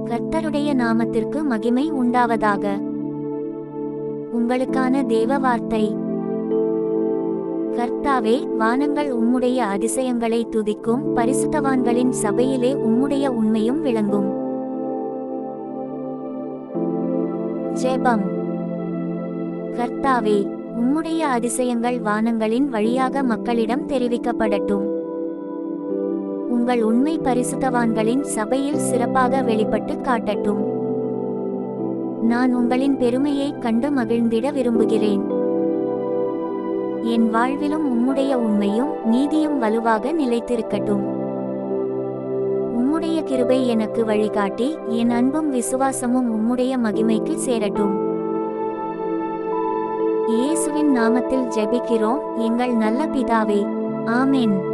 கர்த்தருடைய நாமத்திற்கு மகிமை உண்டாவதாக. உங்களுக்கான தேவ வார்த்தை. கர்த்தாவே, வானங்கள் உம்முடைய அதிசயங்களை துதிக்கும், பரிசுத்தவான்களின் சபையிலே உம்முடைய உண்மையும் விளங்கும். ஜெபம். கர்த்தாவே, உம்முடைய அதிசயங்கள் வானங்களின் வழியாக மக்களிடம் தெரிவிக்கப்படட்டும். உங்கள் உண்மை பரிசுத்தவான்களின் சபையில் சிறப்பாக வெளிப்பட்டு காட்டட்டும். நான் உங்களின் பெருமையை கண்டு மகிழ்ந்திட விரும்புகிறேன். என் வாழ்விலும் உம்முடைய உண்மையும் நீதியும் வலுவாக நிலைத்திருக்கட்டும். உம்முடைய கிருபை எனக்கு வழிகாட்டி, என் அன்பும் விசுவாசமும் உம்முடைய மகிமைக்கு சேரட்டும். இயேசுவின் நாமத்தில் ஜெபிக்கிறோம், எங்கள் நல்ல பிதாவே. ஆமென்.